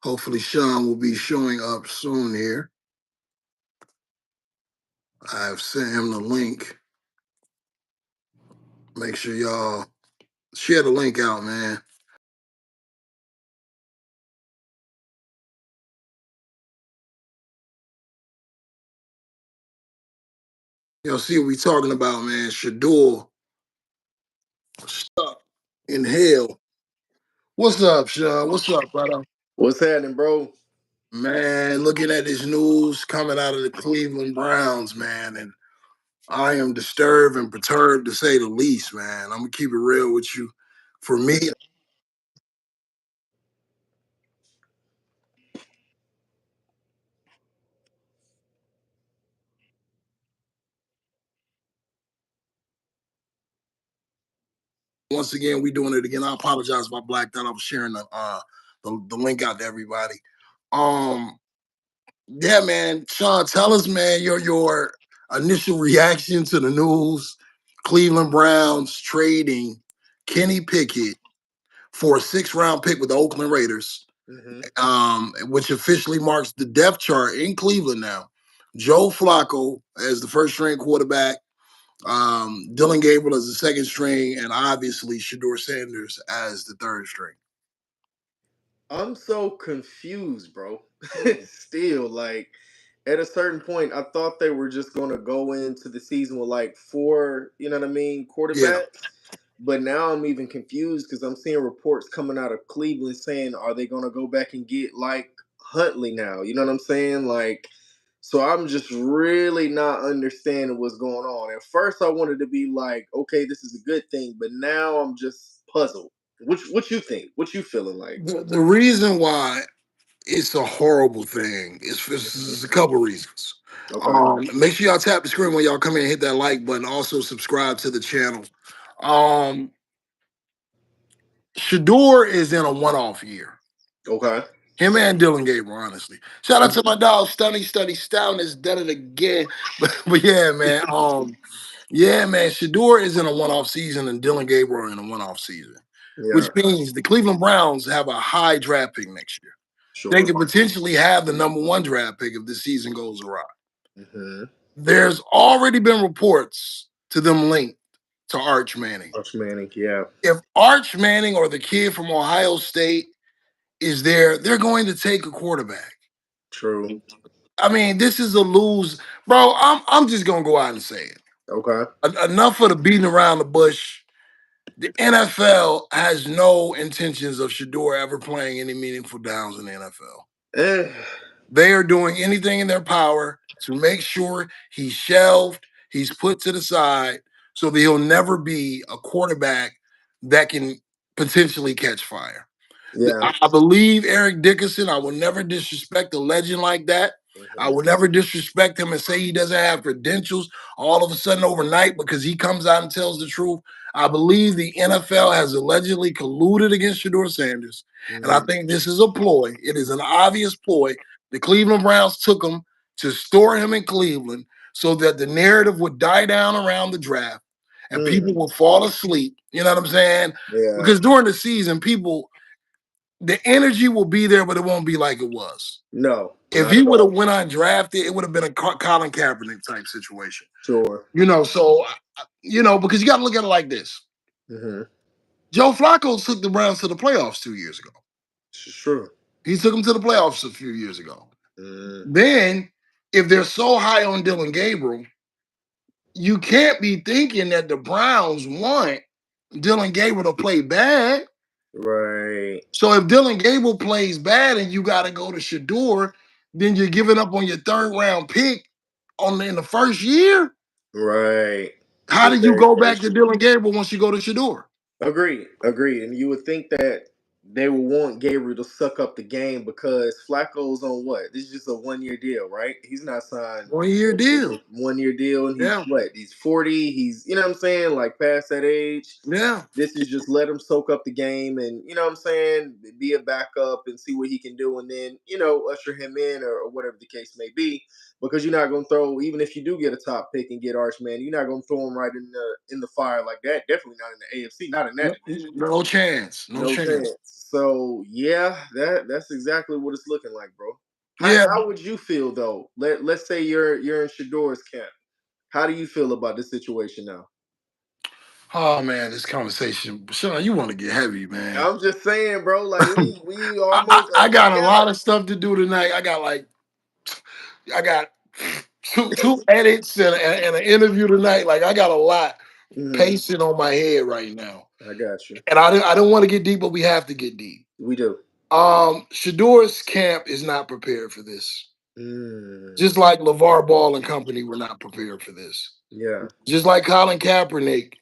Hopefully, Sean will be showing up soon here. I've sent him the link. Make sure y'all share the link out, man. Y'all see what we talking about, man. Shedeur stuck in hell. What's up, Sean? What's up, brother? What's happening, bro? Man, looking at this news coming out of the Cleveland Browns, man, and I am disturbed and perturbed to say the least, man. I'm gonna keep it real with you. For me, once again, we doing it again. I apologize if I blacked out. I was sharing the link out to everybody. Um, yeah, man. Sean, tell us, man, your initial reaction to the news. Cleveland Browns trading Kenny Pickett for a 6th round pick with the Oakland Raiders, Mm-hmm. which officially marks the depth chart in Cleveland now. Joe Flacco as the first string quarterback, Dylan Gabriel as the second string, and obviously Shedeur Sanders as the third string. I'm so confused, bro. Still, like, at a certain point, I thought they were just going to go into the season with like four, you know what I mean, Yeah. quarterbacks. But now I'm even confused because I'm seeing reports coming out of Cleveland saying, are they going to go back and get like Huntley now? You know what I'm saying? Like, so I'm just really not understanding what's going on. At first, I wanted to be like, okay, this is a good thing, but now I'm just puzzled. What you think? What you feeling like? The reason why it's a horrible thing is a couple reasons. Okay. Make sure y'all tap the screen when y'all come in and hit that like button. Also subscribe to the channel. Um, Shador is in a one-off year. Okay. Him and Dylan Gabriel, honestly. Shout out to my dog, Stunny Stout has done it again. But yeah, man. Yeah, man. Shador is in a one-off season and Dylan Gabriel in a one-off season, which Yeah. means the Cleveland Browns have a high draft pick next year. They Sure. could potentially have the #1 draft pick if the season goes awry. Mm-hmm. There's already been reports to them linked to Arch Manning. Arch Manning. Yeah. If Arch Manning or the kid from Ohio State is there, they're going to take a quarterback. True. I mean, this is a lose, bro. I'm just gonna go out and say it. Okay. Enough of the beating around the bush. The NFL has no intentions of Shador ever playing any meaningful downs in the NFL. Eh, They are doing anything in their power to make sure he's shelved, he's put to the side, so that he'll never be a quarterback that can potentially catch fire. yeah. I believe Eric Dickerson. I will never disrespect a legend like that. I Mm-hmm. will never disrespect him and say he doesn't have credentials all of a sudden overnight because he comes out and tells the truth. I believe the NFL has allegedly colluded against Shedeur Sanders. And I Mm-hmm. think this is a ploy. It is an obvious ploy. The Cleveland Browns took him to store him in Cleveland so that the narrative would die down around the draft and Mm. people will fall asleep. You know what I'm saying? Yeah. Because during the season, the energy will be there, but it won't be like it was. No, If not he at would have all. went undrafted, it would have been a Colin Kaepernick type situation. Sure. So because you got to look at it like this: Mm-hmm. Joe Flacco took the Browns to the playoffs 2 years ago. It's true. He took them to the playoffs a few years ago. Mm. Then, if they're so high on Dylan Gabriel, you can't be thinking that the Browns want Dylan Gabriel to play bad. Right. So if Dylan Gable plays bad and you got to go to Shador, then you're giving up on your 3rd round pick in the first year. Right. How The did you very go back first to year. Dylan Gable once you go to Shador? Agreed. Agreed. And you would think that they would want Gabriel to suck up the game because Flacco's on what? This is just a 1 year deal, right? He's not signed. 1 year What is this? deal. A 1 year deal, and he's Yeah, what? He's 40. He's you know what I'm saying, like past that age. yeah. This is just let him soak up the game and you know what I'm saying, be a backup and see what he can do, and then usher him in or whatever the case may be. Because you're not going to throw, even if you do get a top pick and get Archman, you're not going to throw him right in the fire like that. Definitely not in the AFC, not in that No, division. no chance. No No chance. chance. So yeah, that's exactly what it's looking like, bro. Yeah. How would you feel though? Let's say you're in Shedeur's camp. How do you feel about this situation now? Oh man, this conversation, Sean, you want to get heavy, man. I'm just saying, bro. Like we I, almost I on the got a count. lot of stuff to do tonight. I got two edits and an interview tonight. Like I got a lot Hmm. pacing on my head right now, I got you. and I don't want to get deep, but we have to get deep. We do. Shador's camp is not prepared for this. Mm, Just like LeVar Ball and company were not prepared for this. yeah. Just like Colin Kaepernick,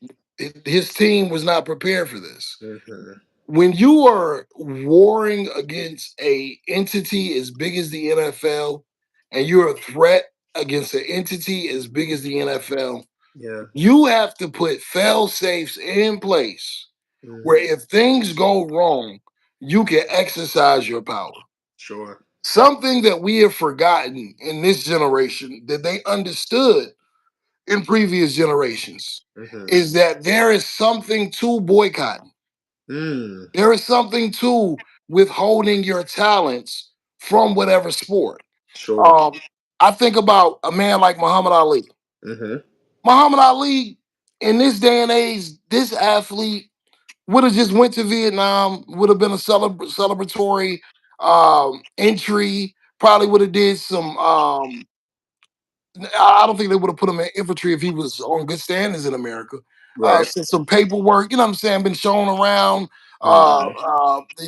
his team was not prepared for this. Hmm. When you are warring against a entity as big as the NFL, and you're a threat against an entity as big as the NFL, Yeah. you have to put fail safes in place where Hmm. if things go wrong, you can exercise your power. Sure. Something that we have forgotten in this generation that they understood in previous generations Hmm. is that there is something to boycotting. Mm, There is something to withholding your talents from whatever sport. sure. Um, I think about a man like Muhammad Ali. Hmm. Muhammad Ali, in this day and age, this athlete would have just went to Vietnam, would have been a celebratory entry, probably would have did some I don't think they would have put him in infantry if he was on good standings in America. Right. Some paperwork, you know what I'm saying, been shown around Hmm.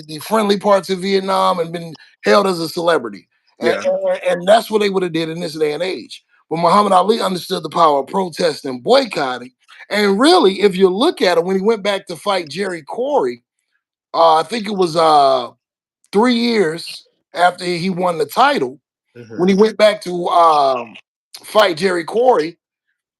the friendly parts of Vietnam and been hailed as a celebrity. And, Yeah. and that's what they would have did in this day and age. But Muhammad Ali understood the power of protest and boycotting. And really, if you look at it, when he went back to fight Jerry Corey, I think it was 3 years after he won the title, when Hmm. he went back to fight Jerry Corey,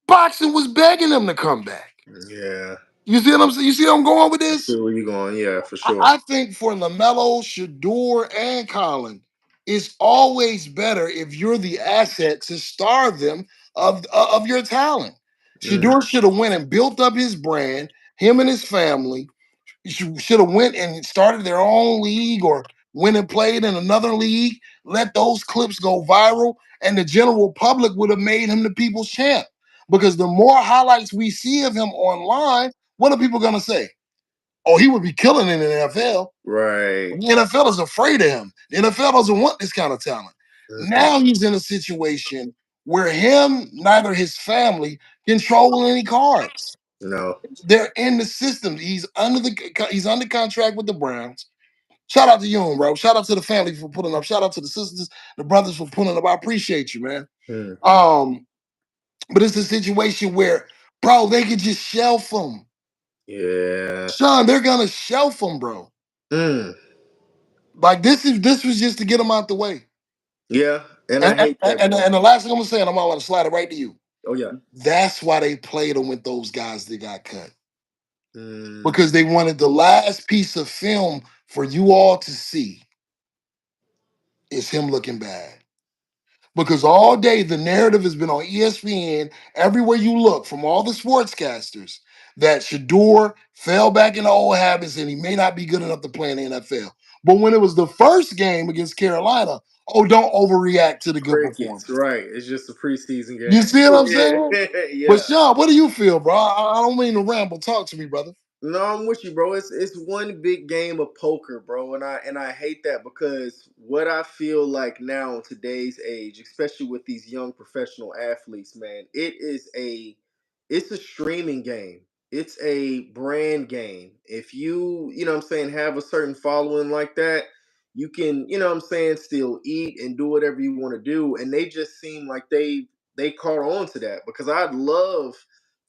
boxing was begging him to come back. Yeah. You see what I'm saying? You see where I'm going with I see this? where you going. Yeah, for I, sure. I think for LaMelo, Shador, and Colin, it's always better if you're the asset to starve them of your talent. Mm, Shador should have went and built up his brand, him and his family, should have went and started their own league or went and played in another league. Let those clips go viral, and the general public would have made him the people's champ. Because the more highlights we see of him online, what are people gonna say? Oh, he would be killing it in the NFL. right. The NFL is afraid of him. The NFL doesn't want this kind of talent. Hmm. Now he's in a situation where him, neither his family, control any cards. No. They're in the system. He's under contract with the Browns. Shout out to you, bro. Shout out to the family for pulling up. Shout out to the sisters, the brothers for pulling up. I appreciate you, man. Mm, Um, but it's a situation where, bro, they could just shelf him. yeah. Sean, they're gonna shelf him, bro. Mm, Like this was just to get him out the way. yeah. And I And and, hate that, and, bro. and the last thing I'm gonna say, and I'm gonna slide it right to you. Oh yeah. That's why they played him with those guys that got cut. Mm, Because they wanted the last piece of film for you all to see is him looking bad. Because all day the narrative has been on ESPN, everywhere you look, from all the sportscasters, that Shador fell back into old habits and he may not be good enough to play in the NFL. But when it was the first game against Carolina, oh, don't overreact to the good crickets. performance. Right. It's just a preseason You game. see what I'm saying? Yeah. But Yeah. Sean, what do you feel, bro? I don't mean to ramble. Talk to me, brother. No, I'm with you, bro. It's one big game of poker, bro, and I hate that because what I feel like now in today's age, especially with these young professional athletes, man, it's a streaming game. It's a brand game. If you know what I'm saying, have a certain following like that, you can, you know what I'm saying, still eat and do whatever you want to do. And they just seem like they caught on to that because I'd love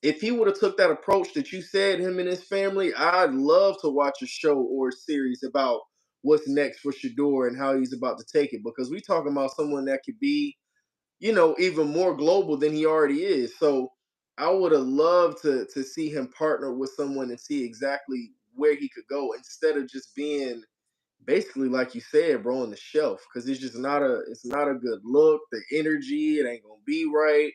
if he would have took that approach that you said, him and his family, I'd love to watch a show or a series about what's next for Shador and how he's about to take it because we talking about someone that could be, even more global than he already is. So I would have loved to see him partner with someone and see exactly where he could go instead of just being basically like you said, bro, on the shelf because it's not a good look. The energy, it ain't gonna be right.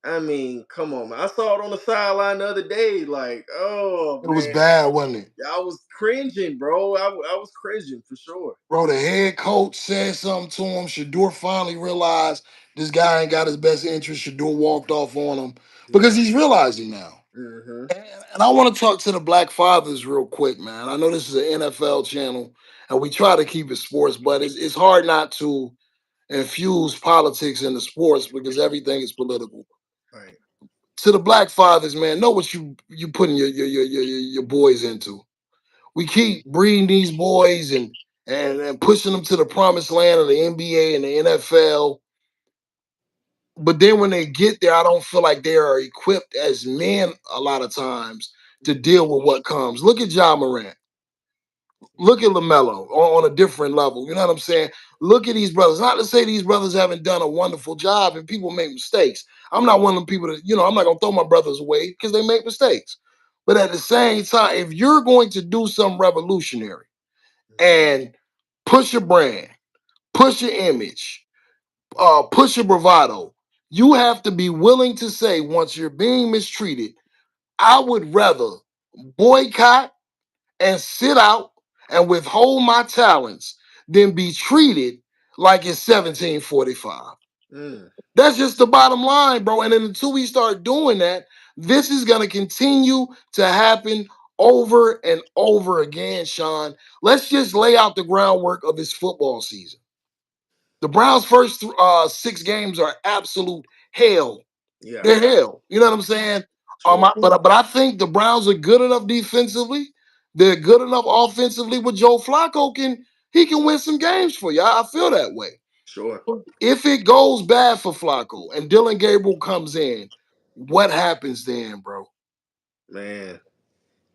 I mean, come on, man. I saw it on the sideline the other day. Like, oh It was man, bad, wasn't it? I was cringing, bro. I was cringing for sure. Bro, the head coach said something to him. Shedeur finally realized this guy ain't got his best interest. Shedeur walked off on him because Yeah. he's realizing now. Mm-hmm. And, and I want to talk to the black fathers real quick, man. I know this is an NFL channel and we try to keep it sports, but it's hard not to infuse politics into sports because everything is political. Right. To the black fathers, man, know what you putting your boys into. We keep breeding these boys and pushing them to the promised land of the NBA and the NFL. But then when they get there, I don't feel like they are equipped as men a lot of times to deal with what comes. Look at John Morant. Look at LaMelo on a different level. You know what I'm saying? Look at these brothers. Not to say these brothers haven't done a wonderful job and people make mistakes. I'm not one of them people that, I'm not going to throw my brothers away because they make mistakes. But at the same time, if you're going to do something revolutionary, and push your brand, push your image, push your bravado. You have to be willing to say once you're being mistreated, I would rather boycott and sit out and withhold my talents than be treated like it's 1745. Mm. That's just the bottom line, bro. And then until we start doing that, this is going to continue to happen over and over again, Sean. Let's just lay out the groundwork of this football season. The Browns' first 6 games are absolute hell. Yeah. They're hell. You know what I'm saying? Sure. But I think the Browns are good enough defensively. They're good enough offensively with Joe Flacco. He can win some games for you. I feel that way. Sure. If it goes bad for Flacco and Dylan Gabriel comes in, what happens then, bro? Man.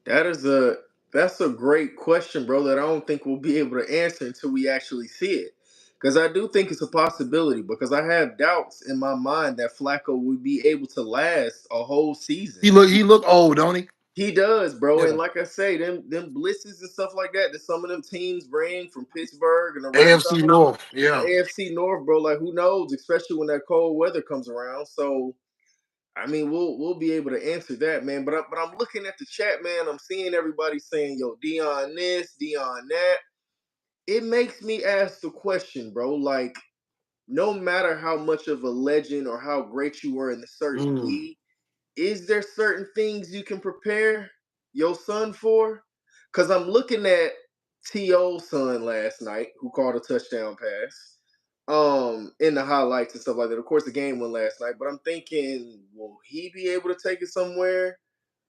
That is a that's a great question, bro, that I don't think we'll be able to answer until we actually see it. Because I do think it's a possibility, because I have doubts in my mind that Flacco will be able to last a whole season. He look old, don't he? He does, bro. And Yeah. like I say, them blitzes and stuff like that some of them teams bring from Pittsburgh and the rest of AFC them, North. the Yeah. AFC North, bro. Like, who knows, especially when that cold weather comes around. So I mean, we'll be able to answer that, man. But I'm looking at the chat, man. I'm seeing everybody saying, "Yo, Dion this, Dion that." It makes me ask the question, bro. Like, no matter how much of a legend or how great you were in a certain Mm. league, is there certain things you can prepare your son for? Because I'm looking at T.O.'s son last night, who caught a touchdown pass, in the highlights and stuff like that. Of course, the game went last night, but I'm thinking, will he be able to take it somewhere,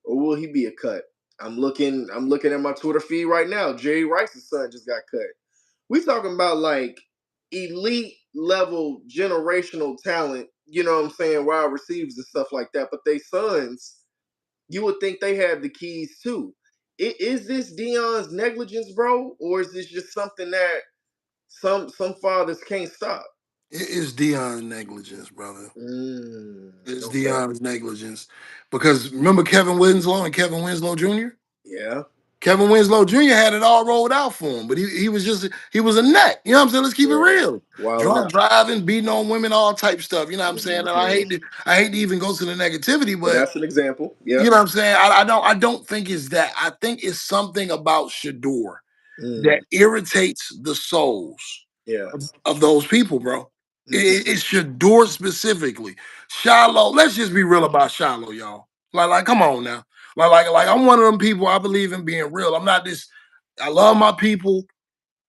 or will he be a cut? I'm looking at my Twitter feed right now. Jerry Rice's son just got cut. We talking about like elite level generational talent, you know what I'm saying, wide receivers and stuff like that. But they sons, you would think they have the keys too. Is this Dion's negligence, bro, or is this just something that some fathers can't stop? It's Dion's negligence, brother. It's Okay. Dion's negligence. Because remember Kevin Winslow and Kevin Winslow Jr.? Yeah. Kevin Winslow Jr. had it all rolled out for him, but he was a nut. You know what I'm saying? Let's keep it Yeah. real. Wilding Drunk out. driving, beating on women, all type stuff. You know what I'm saying? And Hmm. I hate to even go to the negativity, But but that's an example. you Yep. know what I'm saying? I don't think it's that. I think it's something about Shador Mm. that irritates the souls Yeah. of those people, bro. Hmm. It's Shador specifically. Shiloh, let's just be real about Shiloh, y'all. Come on now. I'm one of them people. I believe in being real. I'm not this. I love my people,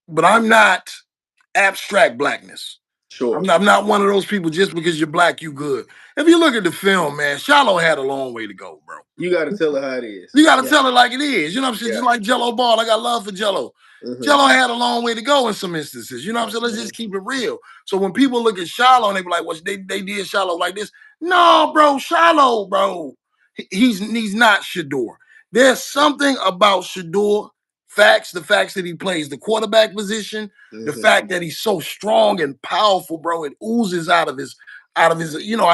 but I'm not abstract blackness. Sure. I'm not one of those people just because you're black, you good. If you look at the film, man, Shiloh had a long way to go, bro. You got to tell it how it is. You got to Yeah. tell it like it is. You know what I'm saying? Just Yeah. like Jello Ball. I got love for Jello. Hmm. Jello had a long way to go in some instances. You know what I'm saying? Let's just keep it real. So when people look at Shiloh and they be like, well, they did Shiloh like this. No, bro, Shiloh, bro. He's not Shador. There's something about Shador. The facts that he plays the quarterback position, the Hmm. fact that he's so strong and powerful, bro. It oozes out of his, I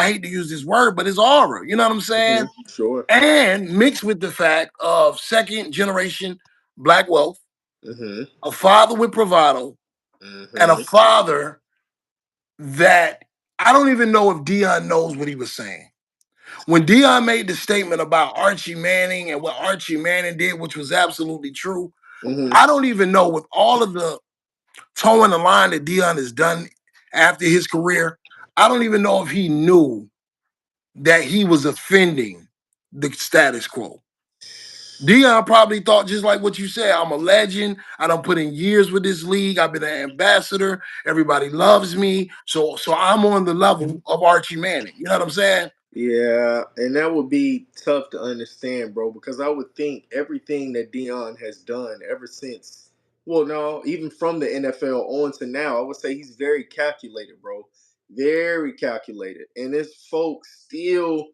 hate to use this word, but his aura. You know what I'm Hmm. saying? Sure. And mixed with the fact of second generation black wealth, Hmm. a father with bravado, and a Hmm. father that I don't even know if Dion knows what he was saying. when Dion made the statement about Archie Manning and what Archie Manning did, which was absolutely true, Hmm. I don't even know with all of the towing the line that Dion has done after his career, I don't even know if he knew that he was offending the status quo. Dion probably thought just like what you said. I'm a legend. I don't put in years with this league. I've been an ambassador. Everybody loves me. So I'm on the level of Archie Manning. You know what I'm saying? Yeah, and that would be tough to understand, bro, because I would think everything that Dion has done ever since, well, no, even from the NFL on to now, I would say he's very calculated, bro. Very calculated. And this folks still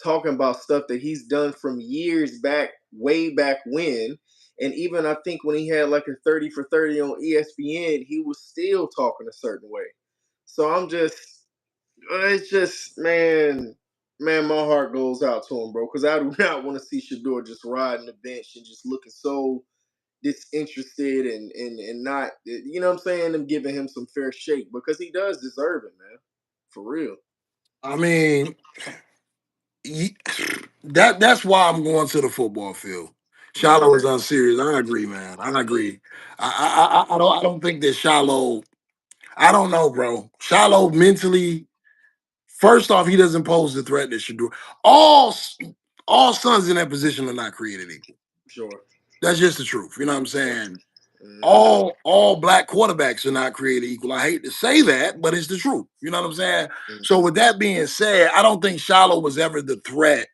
talking about stuff that he's done from years back, way back when. And even I think when he had like a 30 for 30 on ESPN, he was still talking a certain way. So I'm just, it's just, man, my heart goes out to him, bro, because I do not want to see Shedeur just riding the bench and just looking so disinterested and not, you know what I'm saying, and giving him some fair shake because he does deserve it, man, for real. I mean, ye- that's why I'm going to the football field. Shiloh Yeah, is unserious. I agree, man. I agree. I don't think that Shiloh. I don't know, bro. Shiloh mentally. First off, he doesn't pose the threat that Shador. All all sons in that position are not created equal. sure, That's just the truth. You know what I'm sure. saying? Hmm. All black quarterbacks are not created equal. I hate to say that, but it's the truth. You know what I'm saying? So Hmm. with that being said, I don't think Shiloh was ever the threat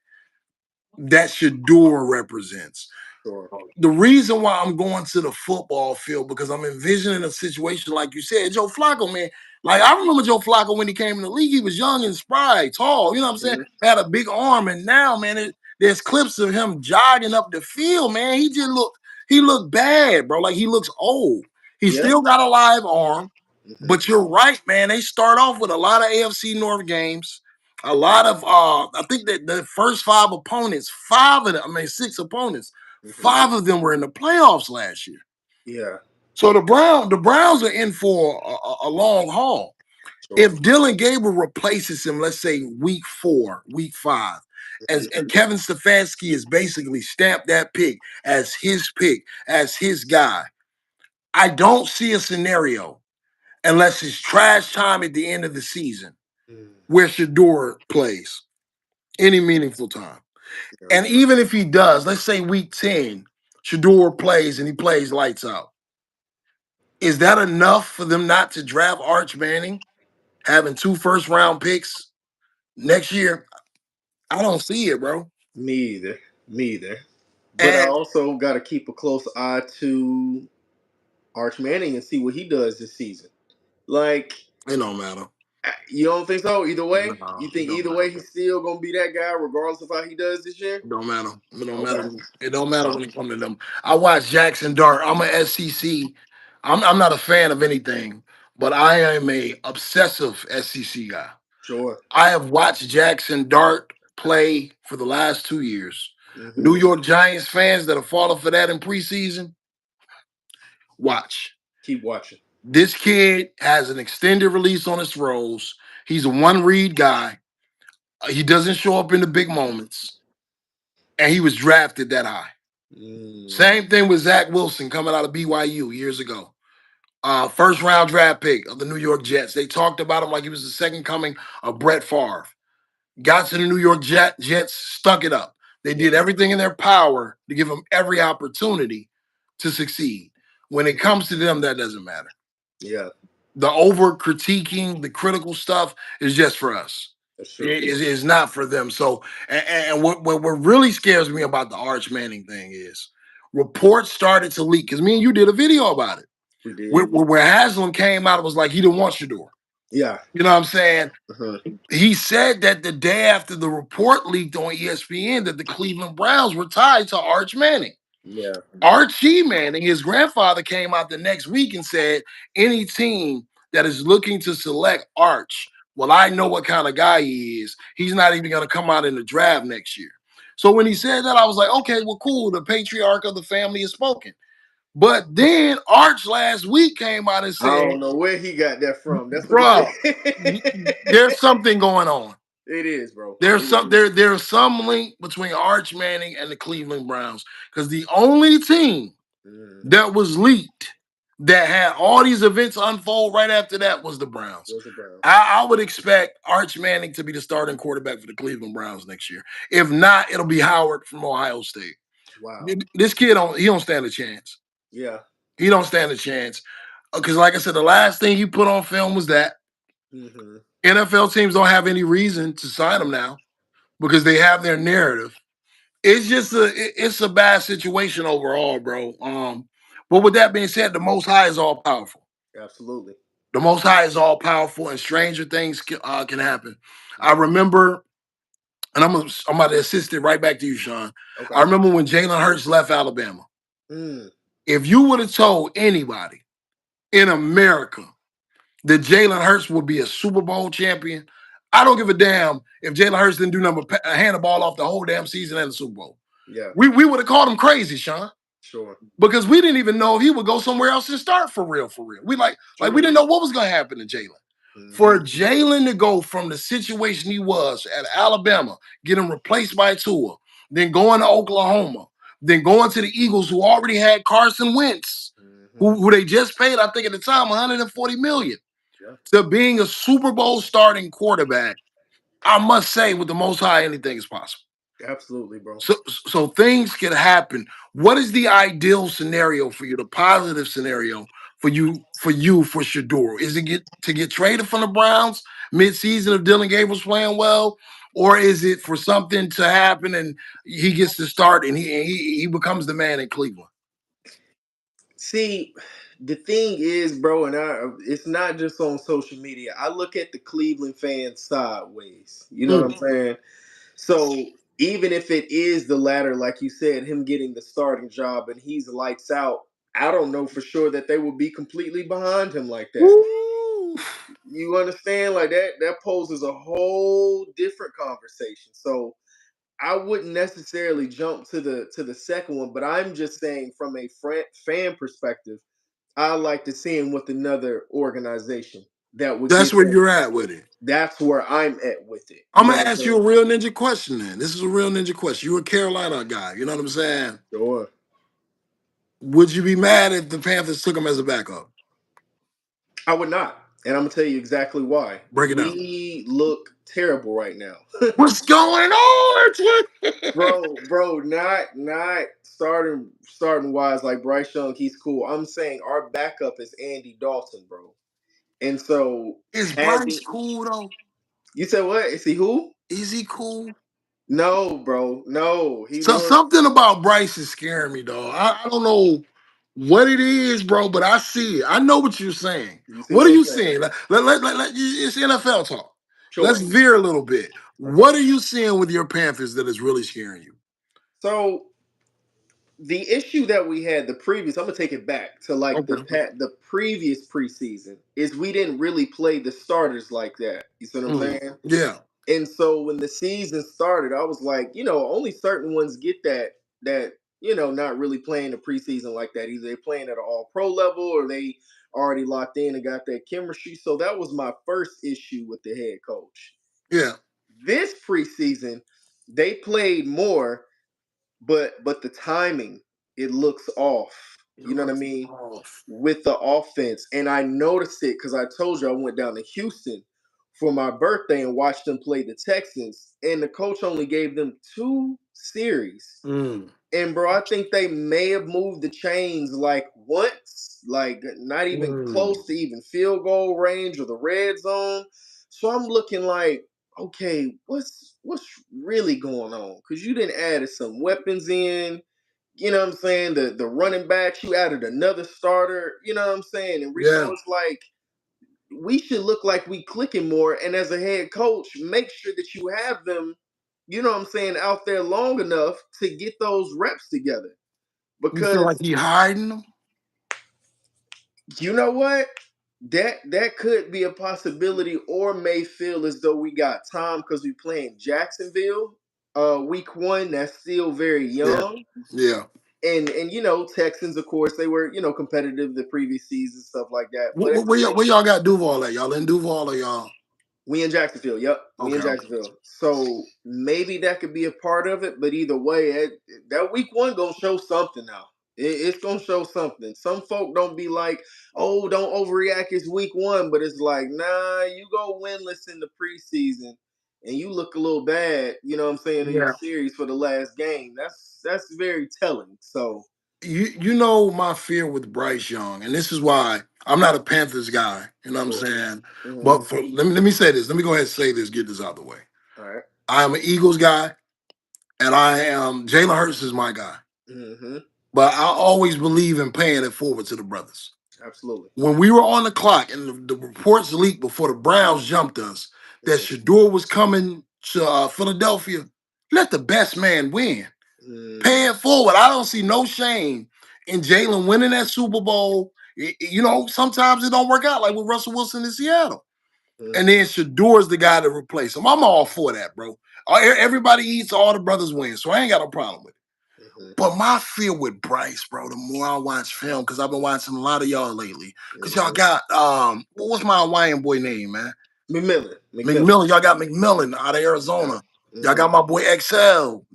that Shador represents. Sure. The reason why I'm going to the football field because I'm envisioning a situation like you said, Joe Flacco, man. Like I remember Joe Flacco when he came in the league, he was young and spry, tall. You know what I'm saying? Hmm. Had a big arm, and now, man, there's clips of him jogging up the field. Man, he looked bad, bro. Like he looks old. He Yeah. still got a live arm, Hmm. but you're right, man. They start off with a lot of AFC North games. A lot of I think that the first five opponents, five of them, I mean six opponents, Hmm. five of them were in the playoffs last year. Yeah. So the Browns are in for a long haul. Sure. If Dylan Gabriel replaces him, let's say week 4, week 5, as Hmm. and Kevin Stefanski has basically stamped that pick, as his guy, I don't see a scenario unless it's trash time at the end of the season where Shador plays any meaningful time. Yeah. And even if he does, let's say week 10, Shador plays and he plays lights out. Is that enough for them not to draft Arch Manning, having 2 first round picks next year? I don't see it, bro. Me either. Me either. But I And also got to keep a close eye to Arch Manning and see what he does this season. Like, it don't matter. you don't think so? Either way, No, you it think don't either matter. way he's still gonna be that guy, regardless of how he does this year? It don't matter. It don't Okay. matter. It don't matter when it comes to them. I watch Jackson Dart. I'm a SEC. I'm not a fan of anything, but I am a obsessive SEC guy. Sure. I have watched Jackson Dart play for the last 2 years. Hmm. New York Giants fans that are falling for that in preseason, watch. Keep watching. This kid has an extended release on his throws. He's a one read guy. He doesn't show up in the big moments, and he was drafted that high. Mm. Same thing with Zach Wilson coming out of BYU years ago. First round draft pick of the New York Jets. They talked about him like he was the second coming of Brett Favre. Got to the New York Jets, stuck it up. They Yeah. did everything in their power to give him every opportunity to succeed. When it comes to them, that doesn't matter. Yeah. The over critiquing, the critical stuff is just for us. That's true. It's not for them. So, and what really scares me about the Arch Manning thing is reports started to leak because me and you did a video about it. We Where, did. where Haslam came out, it was like he didn't want Shador. Yeah. You know what I'm saying? Uh-huh. He said that the day after the report leaked on ESPN that the Cleveland Browns were tied to Arch Manning. Yeah. Archie Manning, his grandfather, came out the next week and said, any team that is looking to select Arch, well, I know what kind of guy he is. He's not even going to come out in the draft next year. So when he said that, I was like, okay, well, cool. The patriarch of the family has spoken. But then Arch last week came out and I said, don't know where he got that from. That's what he bruh, said. there's something going on. It is, bro. It There's some is. there's some link between Arch Manning and the Cleveland Browns because the only team Mm, that was leaked that had all these events unfold right after that was the Browns. was the Browns. I would expect Arch Manning to be the starting quarterback for the Cleveland Browns next year. If not, it'll be Howard from Ohio State. Wow. This kid don't stand a chance. Yeah. He don't stand a chance because, like I said, the last thing he put on film was that Hmm. NFL teams don't have any reason to sign him now because they have their narrative. It's just it's a bad situation overall, bro. But with that being said, the Most High is all powerful. Absolutely. The Most High is all powerful, and stranger things can happen. I Hmm. remember, and I'm about to assist it right back to you, Sean. I Okay. remember when Jalen Hurts left Alabama. Mm, If you would have told anybody in America that Jalen Hurts would be a Super Bowl champion, I don't give a damn if Jalen Hurts didn't do number hand the ball off the whole damn season and the Super Bowl. yeah. We would have called him crazy, Sean, Sure. because we didn't even know if he would go somewhere else and start for real, for real. We like we True. didn't know what was going to happen to Jalen. Hmm. For Jalen to go from the situation he was at Alabama, getting replaced by Tua, then going to Oklahoma, then going to the Eagles, who already had Carson Wentz, Hmm. who they just paid, I think at the time, 140 million, Yeah. to being a Super Bowl starting quarterback. I must say, with the Most High, anything is possible. Absolutely, bro. So things can happen. What is the ideal scenario for you? The positive scenario for Shedeur? Is it get traded from the Browns mid-season if Dylan Gabriel's playing well, or is it for something to happen and he gets to start and he becomes the man in Cleveland? See, the thing is, bro, and it's not just on social media. I look at the Cleveland fans sideways. You know what Mm. I'm saying? So even if it is the latter, like you said, him getting the starting job and he's lights out, I don't know for sure that they will be completely behind him like that. Woo! You understand? Like that poses a whole different conversation. So I wouldn't necessarily jump to the second one, but I'm just saying from a fan perspective, I like to see him with another organization that would That's get where that. you're at with it. That's where I'm at with it. You I'm know gonna what I'm ask you saying? a real ninja question. Then this is a real ninja question. You're a Carolina guy. You know what I'm saying? Sure. Would you be mad if the Panthers took him as a backup? I would not. And I'm gonna tell you exactly why. Break it down. We look terrible right now. What's going on? Bro, not starting wise like Bryce Young, he's cool. I'm saying our backup is Andy Dalton, bro. And so Is Bryce having cool though? you said what? Is he who? Is he cool? No, bro. No. He So looks something about Bryce is scaring me, dog. I don't know what it is, bro, but I see it. I know what you're saying. you see What what are I'm you saying? seeing? It's NFL talk. Let's Sure. veer a little bit. Okay. What are you seeing with your Panthers that is really scaring you? So the issue that we had the previous, I'm gonna take it back to like Okay. the previous preseason, is we didn't really play the starters like that. You see what I'm Mm. saying? Yeah. And so when the season started, I was like, only certain ones get that not really playing the preseason like that. Either they're playing at an all pro level or they already locked in and got that chemistry. So that was my first issue with the head coach. Yeah. This preseason, they played more, but the timing, it looks off. It You know what I looks mean? off. With the offense. And I noticed it because I told you I went down to Houston for my birthday and watched them play the Texans. And the coach only gave them 2 series. Mm. And bro, I think they may have moved the chains like once, like not even Mm. close to even field goal range or the red zone. So I'm looking like, okay, what's really going on? Because you didn't add some weapons in. You know what I'm saying? The running backs, you added another starter. You know what I'm saying? And so Yeah. it's like we should look like we clicking more. And as a head coach, make sure that you have them, you know what I'm saying, out there long enough to get those reps together. You feel like Because he hiding them? you know what? That could be a possibility, or may feel as though we got time because we playing Jacksonville week 1. That's still very Yeah. young. Yeah. And Texans, of course, they were competitive the previous season, stuff like that. But at the Where same, y'all got Duval at? Y'all in Duval or y'all? We in Jacksonville. Yep, we Okay, in okay. Jacksonville. So maybe that could be a part of it. But either way, that week one gonna show something now. It's gonna show something. Some folk don't be like, "Oh, don't overreact. It's week one," but it's like, nah, you go winless in the preseason, and you look a little bad. You know what I'm saying in your Yeah. series for the last game. That's very telling. So, You know my fear with Bryce Young, and this is why I'm not a Panthers guy. You know what I'm sure. saying? Hmm. But let me say this. Let me go ahead and say this. Get this out of the way. All right. I am an Eagles guy, and I am Jalen Hurts is my guy. Mm-hmm. But I always believe in paying it forward to the brothers. Absolutely. When we were on the clock and the reports leaked before the Browns jumped us that Mm-hmm. Shedeur was coming to Philadelphia, let the best man win. Mm-hmm. Pay it forward. I don't see no shame in Jalen winning that Super Bowl. You know, sometimes it don't work out like with Russell Wilson in Seattle. And then Shador's the guy to replace him. I'm all for that, bro. Everybody eats, all the brothers win, so I ain't got no problem with it. Mm-hmm. But my fear with Bryce, bro, the more I watch film, because I've been watching a lot of y'all lately. Because y'all Mm-hmm. got what's my Hawaiian boy name, man? McMillan. McMillan. Y'all got McMillan out of Yeah. Arizona. Y'all Mm-hmm. got my boy XL.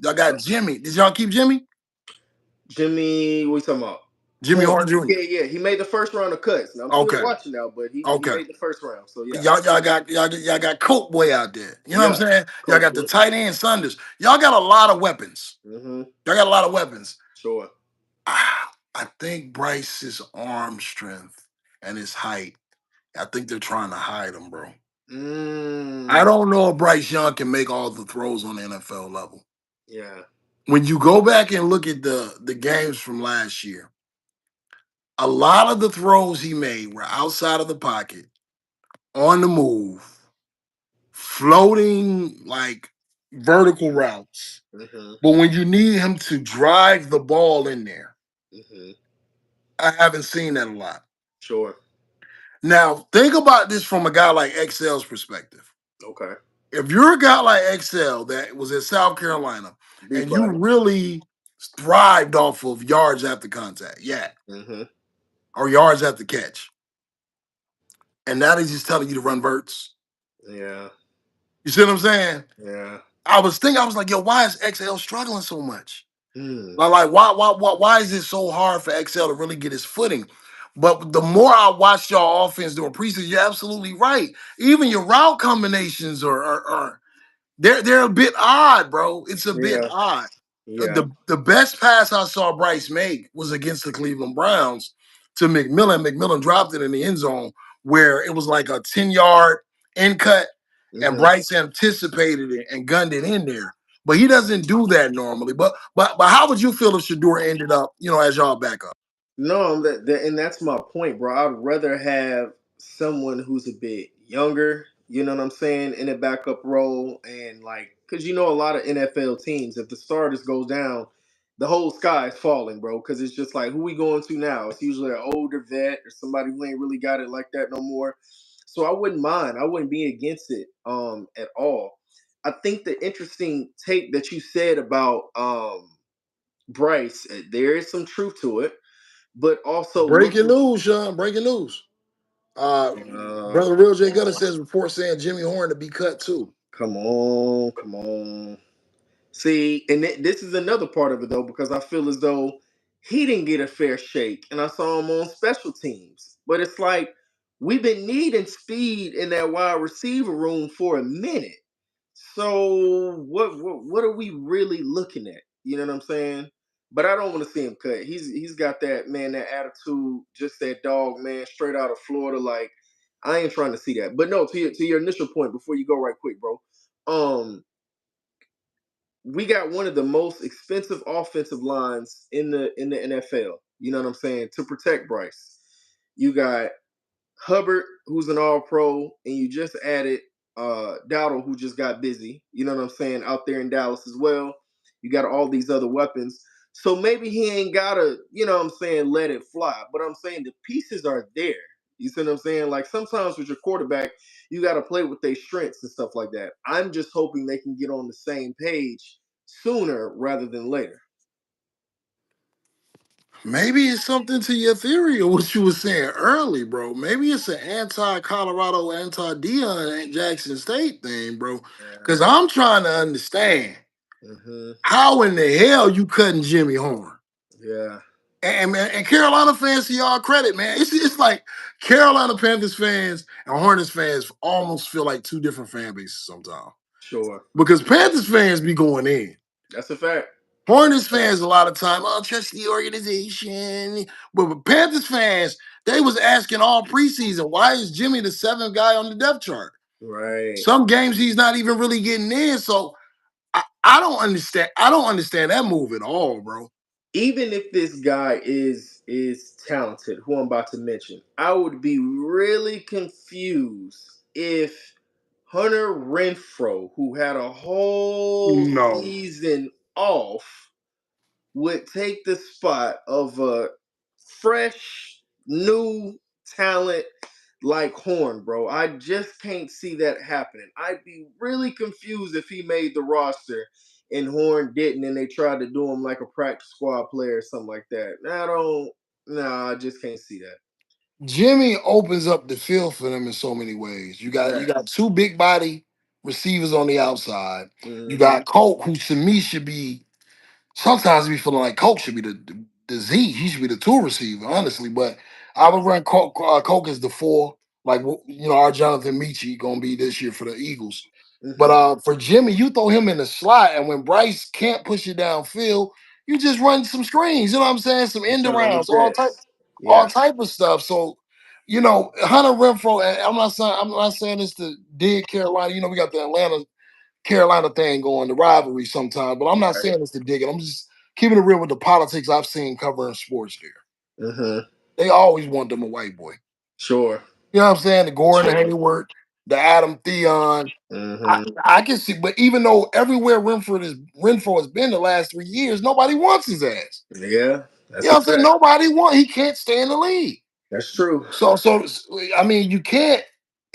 Y'all got Yep. Jimmy. Did y'all keep Jimmy? Jimmy, what you talking about? Jimmy Horn. Horn Jr. Yeah, yeah. He made the first round of cuts. Now I'm still Okay. watching now, but he Okay. made the first round. So yeah. Y'all got Coke Boy out there. You know what I'm Yeah. saying? Y'all Coach got the Book. tight end Sanders. Y'all got a lot of weapons. Mm-hmm. Y'all got a lot of weapons. Sure. I think Bryce's arm strength and his height, I think they're trying to hide him, bro. I Mm. don't know if Bryce Young can make all the throws on the NFL level. Yeah. When you go back and look at the games from last year, a lot of the throws he made were outside of the pocket, on the move, floating like vertical routes. Mm-hmm. But when you need him to drive the ball in there, Mm-hmm. I haven't seen that a lot. Sure. Now, think about this from a guy like XL's perspective. Okay. If you're a guy like XL that was in South Carolina B and you flat. really thrived off of yards after contact, yeah, Mm-hmm. or yards after catch, and now they're just telling you to run verts. Yeah. You see what I'm saying? Yeah. I was like, yo, why is XL struggling so much? Hmm. Like, why is it so hard for XL to really get his footing? But the more I watch y'all offense during preseason, you're absolutely right. Even your route combinations are they're a bit odd, bro. It's a bit Yeah. odd. Yeah. The best pass I saw Bryce make was against the Cleveland Browns to McMillan. McMillan dropped it in the end zone where it was like a 10-yard in cut, and Mm-hmm. Bryce anticipated it and gunned it in there. But he doesn't do that normally. But how would you feel if Shador ended up, as y'all backup? No, and that's my point, bro. I'd rather have someone who's a bit younger, you know what I'm saying, in a backup role, and like, cause a lot of NFL teams, if the starters goes down, the whole sky is falling, bro. Cause it's just like, who we going to now? It's usually an older vet or somebody who ain't really got it like that no more. So I wouldn't mind. I wouldn't be against it at all. I think the interesting take that you said about Bryce, there is some truth to it, but also Breaking looking. news, Sean. Breaking news. Uh, Brother Real J come Gutter on, says report saying Jimmy Horn to be cut too. come on, come on. See, and this is another part of it though, because I feel as though he didn't get a fair shake, and I saw him on special teams. But it's like we've been needing speed in that wide receiver room for a minute. So what are we really looking at? You know what I'm saying? But I don't want to see him cut. He's got that man, that attitude, just that dog man, straight out of Florida. Like I ain't trying to see that. But no, to your initial point, before you go right quick, bro. We got one of the most expensive offensive lines in the NFL. You know what I'm saying? To protect Bryce, you got Hubbard, who's an all pro, and you just added Dowdle, who just got busy. You know what I'm saying? Out there in Dallas as well. You got all these other weapons. So maybe he ain't gotta, what I'm saying, let it fly. But I'm saying the pieces are there. You see what I'm saying? Like sometimes with your quarterback, you got to play with their strengths and stuff like that. I'm just hoping they can get on the same page sooner rather than later. maybe it's something to your theory of what you were saying early, bro. Maybe it's an anti-Colorado, anti-Deion Jackson State thing, bro. Because Yeah. I'm trying to understand Hmm. how in the hell you cutting Jimmy Horn. Yeah. And man, and Carolina fans, to y'all credit, man. It's like Carolina Panthers fans and Hornets fans almost feel like two different fan bases sometimes. Sure. Because Panthers fans be going in. That's a fact. That's Hornets a fact. fans a lot of time, oh, trust the organization. But Panthers fans, they was asking all preseason, why is Jimmy the seventh guy on the depth chart? Right. Some games he's not even really getting in. So I don't understand. I don't understand that move at all, bro. Even if this guy is talented, who I'm about to mention, I would be really confused if Hunter Renfro, who had a whole No. season off, would take the spot of a fresh, new talent like Horn, bro. I just can't see that happening. I'd be really confused if he made the roster and Horn didn't, and they tried to do him like a practice squad player or something like that. I don't. No, I just can't see that. Jimmy opens up the field for them in so many ways. You got Facts. two big body receivers on the outside. You Mm-hmm. got Colt, who to me should be sometimes we feeling like Coke should be the Z. He should be the two receiver, honestly. But I Yeah. would run Coke as the four, like our Jonathan Michie gonna be this year for the Eagles. But Mm-hmm. for Jimmy, you throw him in the slot, and when Bryce can't push it downfield, you just run some screens. You know what I'm saying? Some You end turn on the arounds, jets. all Yeah. type of stuff. So. Hunter Renfro, and I'm not saying this to dig Carolina. We got the Atlanta Carolina thing going, the rivalry sometimes. But I'm not Right. saying this to dig it. I'm just keeping it real with the politics I've seen covering sports there. Mm-hmm. They always want them a white boy. Sure. You know what I'm saying? The Gordon Sure. Hayward, the Adam Theon. I, Mm-hmm. I can see, but even though everywhere Renfro has been the last 3 years, nobody wants his ass. Yeah. You That's know a what I'm saying? fact. Nobody want. He can't stay in the league. That's true. So I mean, you can't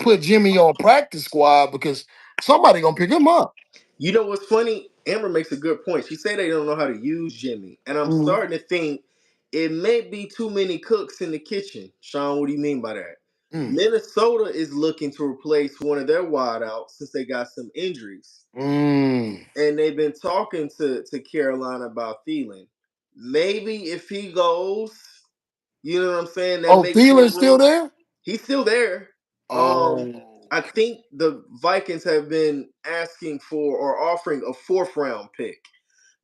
put Jimmy on practice squad because somebody gonna pick him up. You know what's funny? Amber makes a good point. She said they don't know how to use Jimmy. And I'm Mhm. starting to think it may be too many cooks in the kitchen. Sean, what do you mean by that? Mm. Minnesota is looking to replace one of their wideouts since they got some injuries. Mm. And they've been talking to Carolina about Thielen. Maybe if he goes, you know what I'm saying, that Oh, makes Thielen's more still room. there? He's still there. Um, Oh, I think the Vikings have been asking for or offering a fourth round pick,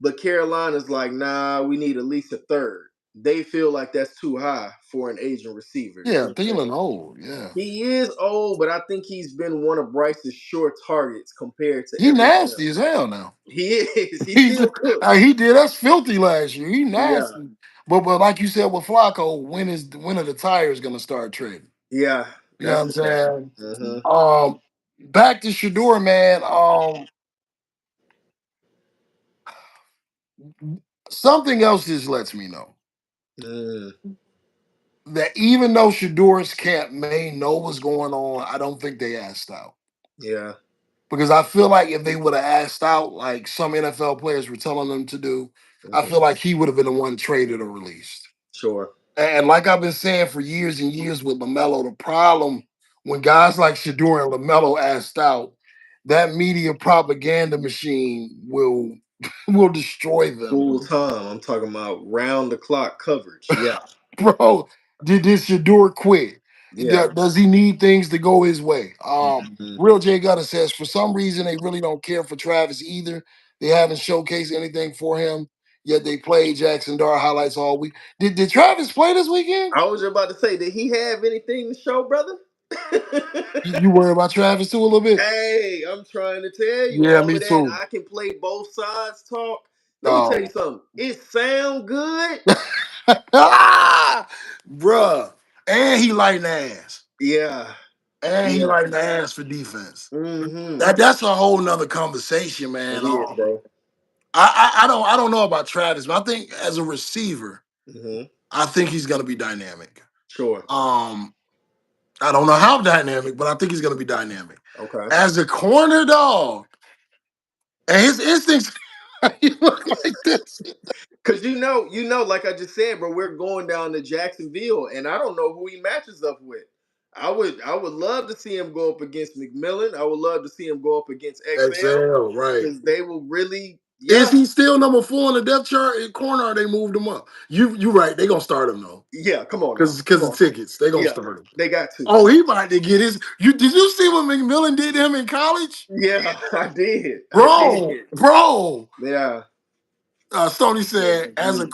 but Carolina's like, nah, we need at least a third. They feel like that's too high for an aging receiver. You see yeah, what I'm Thielen saying? old. Yeah, He is old, but I think he's been one of Bryce's sure targets compared to he everyone nasty as else. hell now. He is. He He's still cooks. he did us filthy last year. He Yeah. nasty. But like you said with Flacco, when are the tires gonna start trading? Yeah. You know what That's I'm a fact. saying? Mm-hmm. Back to Shedeur, man. Something else just lets me know Mm, that even though Shedor's camp may know what's going on, I don't think they asked out. yeah. Because I feel like if they would have asked out, like some NFL players were telling them to do, I Mm-hmm. feel like he would have been the one traded or released. Sure. And like I've been saying for years and years with LaMelo, the problem when guys like Shador and LaMelo asked out, that media propaganda machine will will destroy them. Full time. I'm talking about round the clock coverage. Yeah. Bro, did Shador quit? Yeah. Does he need things to go his way? Mhm. Real J Gutter says for some reason they really don't care for Travis either. They haven't showcased anything for him. Yet they played Jackson Dar highlights all week. Did Travis play this weekend? I was about to say, did he have anything to show, brother? You worry about Travis too a little bit? Hey, I'm trying to tell you, Yeah, all me of that too. I can play both sides talk. Let me tell you Oh. something. It sound good. Bruh. And he lighting ass. Yeah. And he Yeah. lighting ass for defense. Mm-hmm. That's a whole nother conversation, man. It is, bro. I don't know about Travis, but I think as a receiver, Mm-hmm. I think he's gonna be dynamic. Sure. Um, I don't know how dynamic, but I think he's gonna be dynamic. Okay. As a corner dog, and his instincts, he look like this. Cause like I just said, bro, we're going down to Jacksonville, and I don't know who he matches up with. I would love to see him go up against McMillan. I would love to see him go up against XL, XL, right. because they will really, Is yeah, he still number 4 on the depth chart in corner, or they moved him up? You right. They gonna start him though, yeah. Come on now, because come of on, tickets. They gonna yeah. start him. They got to. Oh, he might to get his. Did you see what McMillan did to him in college, Yeah, I did. I bro? did. Bro, Yeah, Stoney yeah, said indeed.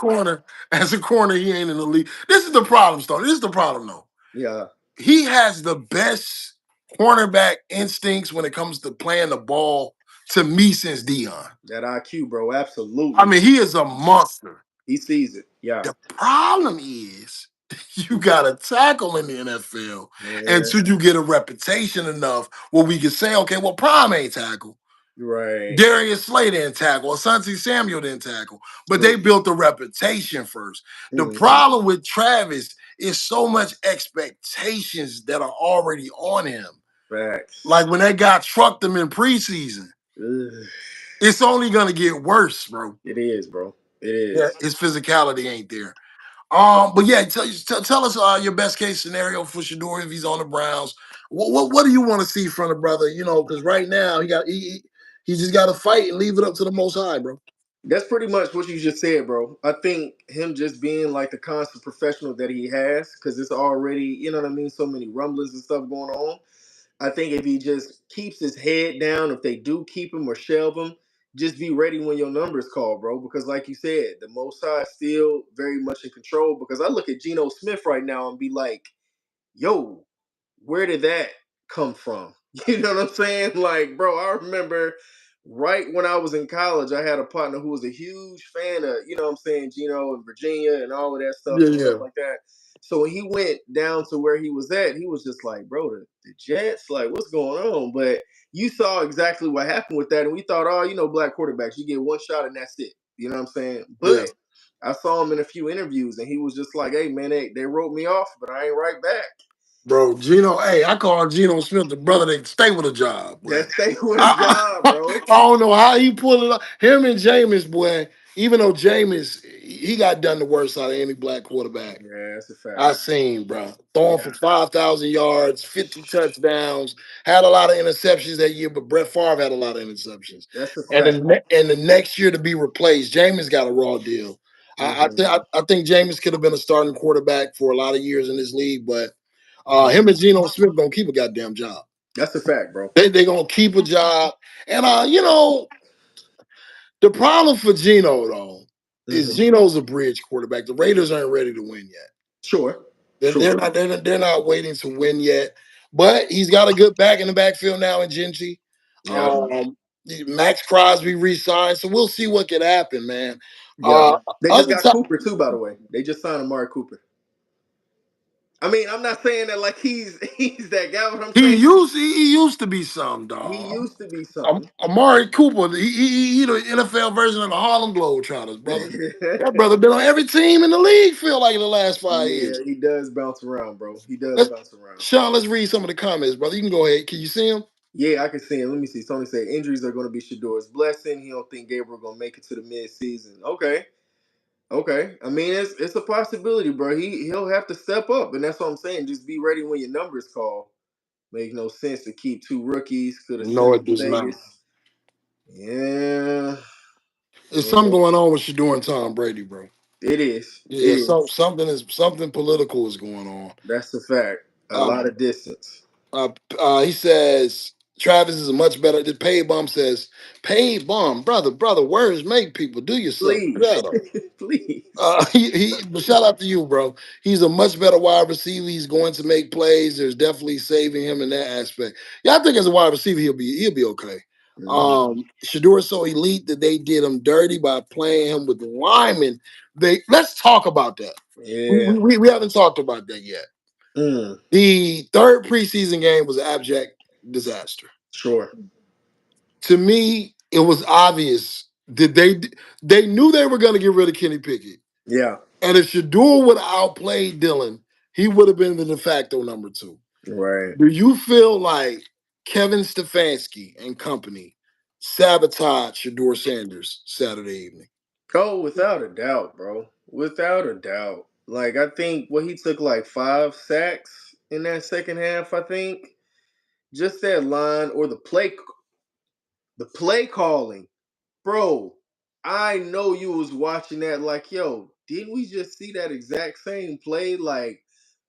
as a corner, he ain't in the league. This is the problem, Stoney. This is the problem, though. Yeah, He has the best cornerback instincts when it comes to playing the ball to me since Dion. that IQ, bro. I Absolutely. mean, he is a monster. He sees it. Yeah, The problem is you got to tackle in the NFL yeah. until you get a reputation enough where we can say, okay, well, Prime ain't tackle. Right. Darius Slay didn't tackle, or Santi Samuel didn't tackle, but they True. built a reputation first. The Hmm. problem with Travis is so much expectations that are already on him. Facts. Like when that guy trucked him in preseason, Ugh. it's only gonna get worse, bro. It is, bro. It Yeah, is. his physicality ain't there. But yeah, tell us your best case scenario for Shedeur if he's on the Browns. What do you want to see from the brother? You know, because right now he just got to fight and leave it up to the Most High, bro. That's pretty much what you just said, bro. I think him just being like the constant professional that he has, because it's already, you know what I mean, so many rumblings and stuff going on. I think if he just keeps his head down, if they do keep him or shelve him, just be ready when your number is called, bro. Because like you said, the Most High is still very much in control. Because I look at Geno Smith right now and be like, yo, where did that come from? You know what I'm saying? Like, bro, I remember right when I was in college, I had a partner who was a huge fan of, you know what I'm saying, Gino and Virginia and all of that stuff Yeah, and stuff yeah, like that. So when he went down to where he was at, he was just like, bro, the Jets, like, what's going on? But you saw exactly what happened with that. And we thought, oh, black quarterbacks, you get one shot and that's it. You know what I'm saying? yeah, But I saw him in a few interviews and he was just like, hey, man, they wrote me off, but I ain't right back. bro. Gino, hey, I call Geno Smith the brother that stay with a job, boy. That stay with a job, I, bro. I don't know how he pulled it up. Him and Jameis, boy. Even though Jameis, he got done the worst out of any black quarterback Yeah, that's a fact. I seen, bro. Throwing for Yeah, 5,000 yards, 50 touchdowns, had a lot of interceptions that year, but Brett Favre had a lot of interceptions. that's a And fact. the next year to be replaced, Jameis got a raw deal. Hmm. I think Jameis could have been a starting quarterback for a lot of years in this league, but him Hmm. and Geno Smith gonna keep a goddamn job. That's a fact, bro. They gonna keep a job. And the problem for Geno though is Hmm. Geno's a bridge quarterback. The Raiders aren't ready to win yet. Sure, They're sure. not they're not waiting to win yet. But he's got a good back in the backfield now in Genty. Yeah, Um, Max Crosby re-signed, so we'll see what could happen, man. yeah. Uh, They just other got time Cooper too, by the way. They just signed Amari Cooper. I mean, I'm not saying that like he's he's that guy, but I'm saying he used to be some he dog. used to be something. Amari Cooper, he the NFL version of the Harlem Globetrotters, brother. That brother been on every team in the league, feel like in the last 5 years. Yeah, he does bounce around, bro. He does Let's, bounce around. Sean, let's read some of the comments, brother. You can go ahead. Can you see him? Yeah, I can see him. Let me see. Tony said injuries are going to be Shador's blessing. He don't think Gabriel going to make it to the mid-season. Okay. Okay, I mean it's a possibility, bro. He'll have to step up, and that's what I'm saying. Just be ready when your number's called. Make no sense to keep two rookies. Could have sent No, them it to does not. Vegas. Yeah, There's something yeah, going on with Shador and Tom Brady, bro. it is. It Yeah, is. something political is going on. That's a fact. A Uh, lot of distance. he says Travis is a much better. The paid bum says paid bum, brother. Words make people. Do yourself Please, better. please. But shout out to you, bro. He's a much better wide receiver. He's going to make plays. There's definitely saving him in that aspect. Yeah, I think as a wide receiver, he'll be okay. Hmm. Shador is so elite that they did him dirty by playing him with linemen. Let's talk about that. Yeah. We haven't talked about that yet. Mm. The third preseason game was an abject disaster. Sure. To me, it was obvious that they knew they were going to get rid of Kenny Pickett. Yeah. And if Shador would have outplayed Dylan, he would have been the de facto number two. Right. Do you feel like Kevin Stefanski and company sabotaged Shedeur Sanders Saturday evening? Oh, without a doubt, bro. Without a doubt. Like I think what he took like 5 sacks in that second half. I think just that line or the play calling, bro. I know you was watching that like, yo, didn't we just see that exact same play? Like,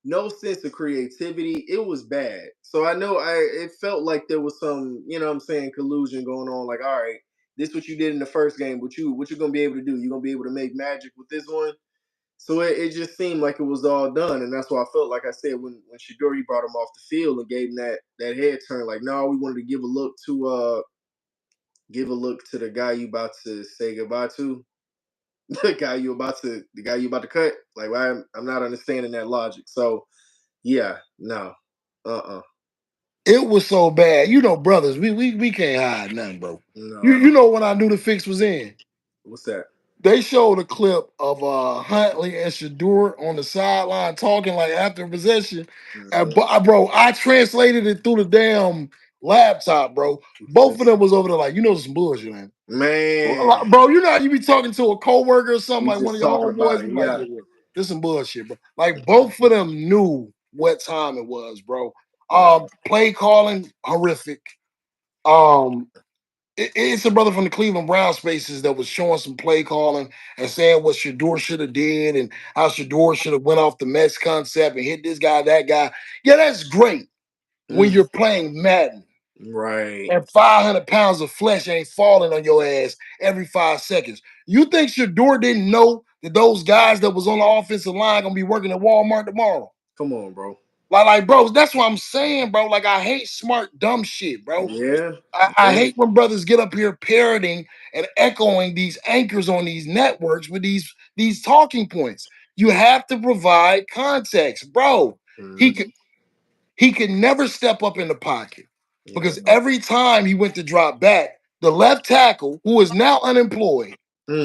no sense of creativity. It was bad. So I know it felt like there was some, you know what I'm saying, collusion going on. Like, all right, this what you did in the first game, what you gonna be able to do? You gonna be able to make magic with this one? So it just seemed like it was all done, and that's why I felt like I said when Shedeur brought him off the field and gave him that head turn, like, no, we wanted to give a look to the guy you about to say goodbye to, the guy you about to cut. Like I'm not understanding that logic. So yeah, no, It was so bad. You know, brothers, we can't hide nothing, bro. You no. you know when I knew the fix was in. What's that? They showed a clip of Huntley and Shedeur on the sideline talking like after possession. And Mm-hmm. bro, I translated it through the damn laptop, bro. Both of them was over there like, you know, some bullshit, man. Man, Bro, you know how you be talking to a coworker or something we like one just of your talking homeboys, about be it. like, Yeah, yeah, this some bullshit, bro. Like both of them knew what time it was, bro. yeah. Play calling horrific. Um, it's a brother from the Cleveland Brown spaces that was showing some play calling and saying what Shedeur should have did and how Shedeur should have went off the mesh concept and hit this guy, that guy. Yeah, that's great when Mm, you're playing Madden right. and 500 pounds of flesh ain't falling on your ass every 5 seconds. You think Shedeur didn't know that those guys that was on the offensive line gonna be working at Walmart tomorrow? Come on, bro. Bro, that's what I'm saying, bro. Like, I hate smart, dumb shit, bro. Yeah, I yeah. hate when brothers get up here parroting and echoing these anchors on these networks with these talking points. You have to provide context, bro. He could Mhm. he could never step up in the pocket Yeah. because every time he went to drop back, the left tackle, who is now unemployed,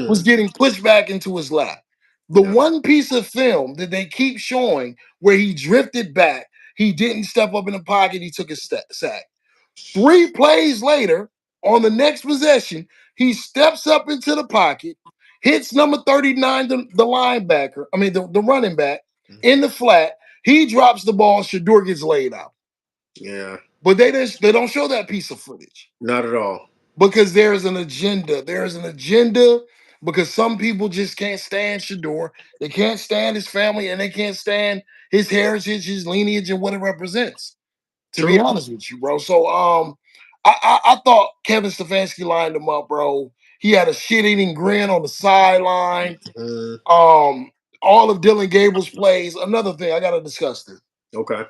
was Mm, getting pushed back into his lap. The yeah. one piece of film that they keep showing where he drifted back, he didn't step up in the pocket, he took a sack. 3 plays later, on the next possession, he steps up into the pocket, hits number 39, the linebacker, the running back, in the flat. He drops the ball, Shedeur gets laid out. Yeah. But they don't show that piece of footage Not at all. because there's an agenda. There's an agenda because some people just can't stand Shedeur. They can't stand his family and they can't stand his heritage, his lineage, and what it represents. To be True. honest with you, bro. So I thought Kevin Stefanski lined him up, bro. He had a shit-eating grin on the sideline. Mm, Um, all of Dylan Gable's plays. Another thing, I gotta discuss this. okay.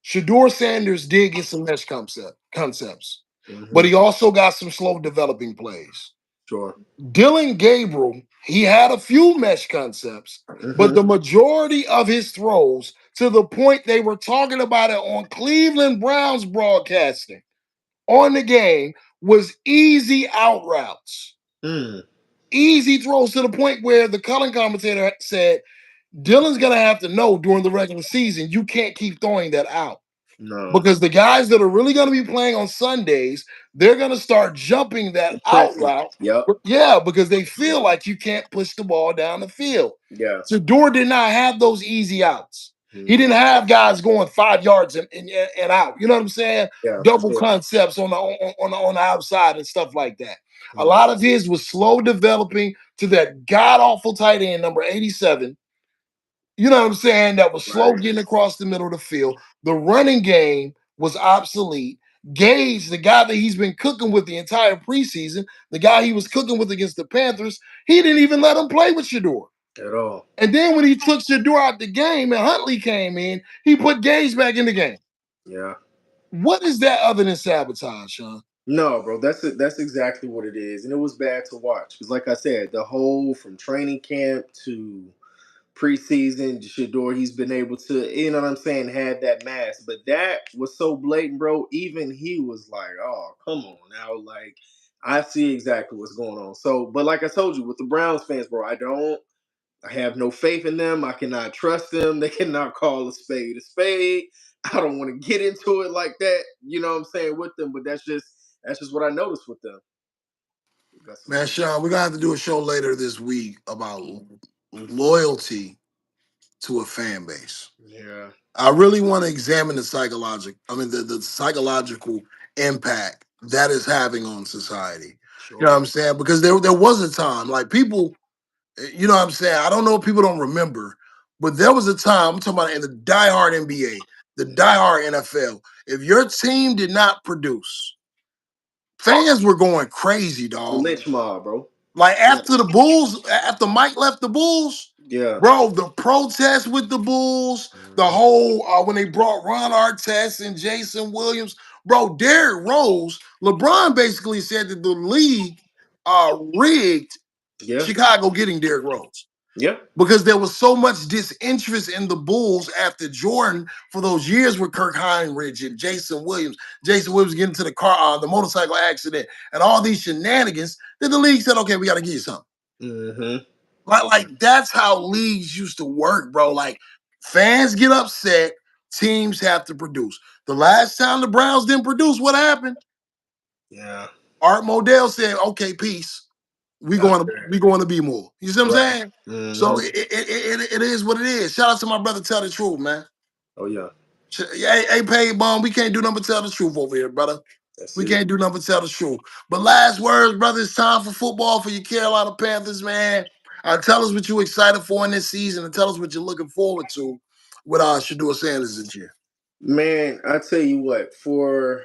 Shedeur Sanders did get some mesh concepts, but Hmm. he also got some slow developing plays. Sure. Dylan Gabriel, he had a few mesh concepts, but Hmm. the majority of his throws, to the point they were talking about it on Cleveland Browns broadcasting on the game, was easy out routes. Mm, Easy throws to the point where the color commentator said, Dylan's going to have to know during the regular season, you can't keep throwing that out. no. Because the guys that are really going to be playing on Sundays, they're going to start jumping that out Pressing. route. Yep. Yeah, because they feel like you can't push the ball down the field. Yeah. So Dor did not have those easy outs. He Mm, didn't have guys going 5 yards and out. You know what I'm saying? yeah, for Double sure. concepts on the outside and stuff like that. A Mm, lot of his was slow developing to that god awful tight end number 87. You know what I'm saying? That was slow right. getting across the middle of the field. The running game was obsolete. Gage, the guy that he's been cooking with the entire preseason, the guy he was cooking with against the Panthers, he didn't even let him play with Shedeur. At all. And then when he took Shedeur out the game and Huntley came in, he put Gage back in the game. Yeah. What is that other than sabotage, Sean? No, bro, that's it. That's exactly what it is, and it was bad to watch because, like I said, the whole from training camp to preseason, Shador, he's been able to, you know what I'm saying, have that mask. But that was so blatant, bro. Even he was like, "Oh, come on now!" Like, I see exactly what's going on. So, but like I told you, with the Browns fans, bro, I have no faith in them. I cannot trust them. They cannot call a spade a spade. I don't want to get into it like that. You know what I'm saying with them, but that's just what I noticed with them. That's what's Man, up. Sean, we're gonna have to do a show later this week about loyalty to a fan base. Yeah, I really want to examine the psychological impact that is having on society. You know what sure. I'm saying? Because there was a time like people, you know what I'm saying? I don't know if people don't remember, but there was a time, I'm talking about in the diehard NBA, the diehard NFL. If your team did not produce, fans were going crazy, The dog. lynch mob, bro. Like Yeah. after the Bulls, after Mike left the Bulls, Yeah. bro, the protest with the Bulls, the Mhm. whole when they brought Ron Artest and Jason Williams, bro, Derrick Rose, LeBron basically said that the league rigged Yeah. Chicago getting Derrick Rose Yeah. because there was so much disinterest in the Bulls after Jordan for those years with Kirk Heinrich and Jason Williams. Jason Williams getting into the motorcycle accident, and all these shenanigans. Then the league said, "Okay, we got to give you something." Hmm. Like that's how leagues used to work, bro. Like fans get upset, teams have to produce. The last time the Browns didn't produce, what happened? Yeah. Art Modell said, "Okay, peace. Out there. We going to be more." You see what I'm Right. saying? So Hmm. it is what it is. Shout out to my brother. Tell the truth, man. Oh yeah. Hey, paid bum. We can't do nothing but tell the truth over here, brother. That's We it. can't do nothing but tell the truth. But last words, brother. It's time for football for your Carolina Panthers, man. Tell us what you're excited for in this season, and tell us what you're looking forward to with Shedeur Sanders this year. Man, I tell you what, for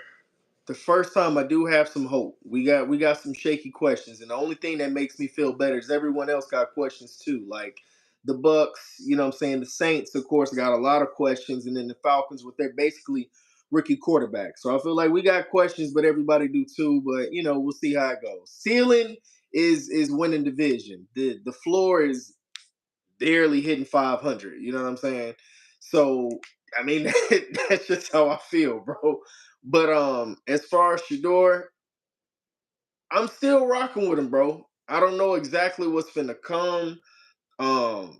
the first time I do have some hope. We got some shaky questions, and the only thing that makes me feel better is everyone else got questions too. Like the Bucks, you know what I'm saying? The Saints, of course, got a lot of questions, and then the Falcons with their basically rookie quarterback. So I feel like we got questions, but everybody do too. But we'll see how it goes. Ceiling is winning division. The floor is barely hitting 500. You know what I'm saying? So I mean, that's just how I feel, bro. But as far as Shedeur, I'm still rocking with him, bro. I don't know exactly what's finna come um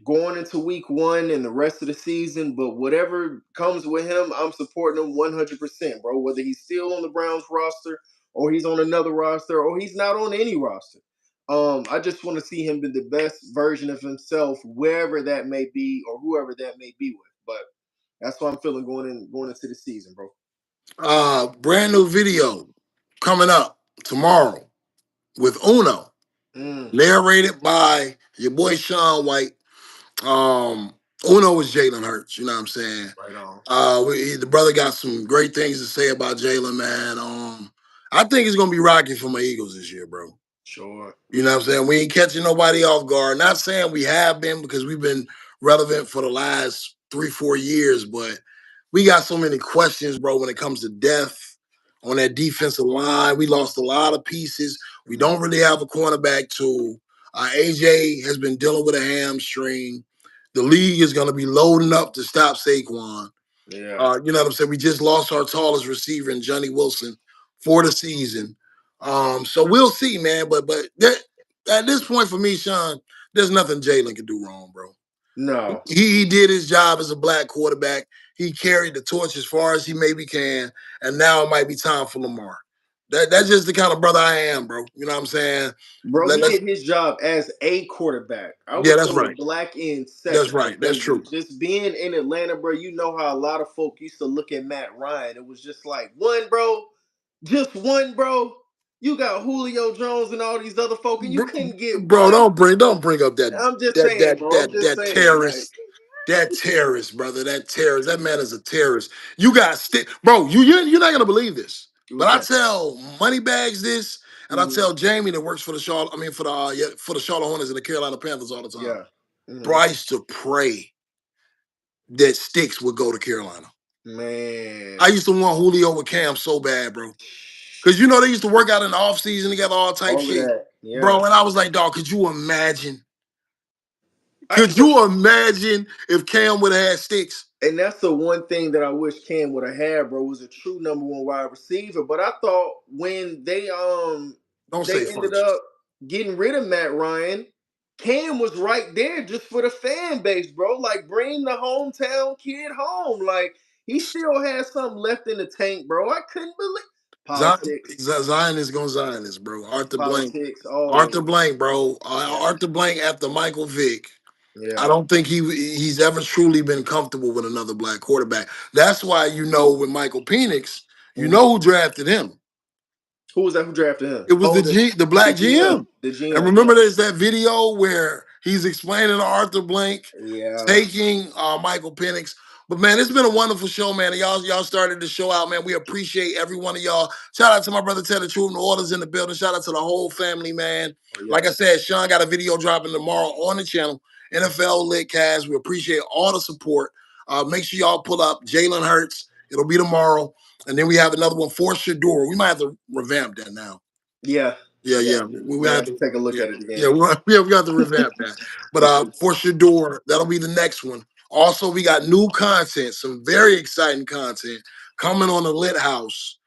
going into week one and the rest of the season, but whatever comes with him, I'm supporting him 100%, bro. Whether he's still on the Browns roster or he's on another roster or he's not on any roster. I just want to see him be the best version of himself, wherever that may be or whoever that may be with. But that's what I'm feeling going into the season, bro. Brand new video coming up tomorrow with Uno, Mm, narrated by your boy Sean White. Uno is Jalen Hurts. You know what I'm saying? right on. The brother got some great things to say about Jalen, man. I think it's gonna be rocky for my Eagles this year, bro. Sure. You know what I'm saying? We ain't catching nobody off guard. Not saying we have been because we've been relevant for the last 3, 4 years, but we got so many questions, bro, when it comes to depth on that defensive line. We lost a lot of pieces. We don't Mm, really have a cornerback tool. AJ has been dealing with a hamstring. The league is going to be loading up to stop Saquon. yeah. You know what I'm saying? We just lost our tallest receiver in Johnny Wilson for the season. So we'll see, man. At this point for me, Sean, there's nothing Jalen can do wrong, bro. No. He did his job as a black quarterback. He carried the torch as far as he maybe can, and now it might be time for Lamar. That's just the kind of brother I am, bro. You know what I'm saying? Bro, he Let's did his job as a quarterback. I yeah, would that's throw the right. black in That's second right. That's because true. just being in Atlanta, bro, you know how a lot of folk used to look at Matt Ryan. It was just like, one, bro, just one, bro. You got Julio Jones and all these other folk, and you couldn't get Bro, one. don't bring up I'm just saying, bro. I'm just that saying, like, terrorist. That terrorist, brother. That terrorist. That man is a terrorist. You got bro. You're not gonna believe this, but what's I that? tell Moneybags this, and I Hmm. tell Jamie that works for the Charlotte. I mean, for the Charlotte Hornets and the Carolina Panthers all the time. Yeah. Bro, Hmm. I used to pray that Sticks would go to Carolina. I Man. used to want Julio with Cam so bad, bro. Because you know they used to work out in the offseason together, all type All of shit. that. Yeah. Bro, and I was like, dog, could you imagine? I, Could you imagine if Cam would have had Sticks? And that's the one thing that I wish Cam would have had, bro, was a true number one wide receiver. But I thought when Don't say they ended Funches. up getting rid of Matt Ryan, Cam was right there just for the fan base, bro. Like bring the hometown kid home. Like he still has something left in the tank, bro. I couldn't believe. Zion, Politics, Zion is going Zionist, bro. politics, all of Arthur it. Blank, bro. Yeah, Arthur Blank after Michael Vick. I yeah. don't think he's ever truly been comfortable with another black quarterback. That's why with Michael Penix, you Mhm. know who drafted him. Who was that? Who drafted him? It was Oh, the the black GM, GM. the And GM. remember, there's that video where he's explaining to Arthur Blank Yeah, taking Michael Penix. But man, it's been a wonderful show, man. And y'all started the show out, man. We appreciate every one of y'all. Shout out to my brother Ted the Truth, the orders in the building. Shout out to the whole family, man. yeah, Like I said, Sean got a video dropping tomorrow on the channel, NFL Lit Cast. We appreciate all the support. Make sure y'all pull up Jalen Hurts. It'll be tomorrow. And then we have another one for Shedeur. We might have to revamp that now. yeah, Yeah, yeah. yeah. We May have have to to. take a look Yeah, at it yeah. again. We got to revamp that. But for Shador, that'll be the next one. Also, we got new content, some very exciting content coming on the Lit House.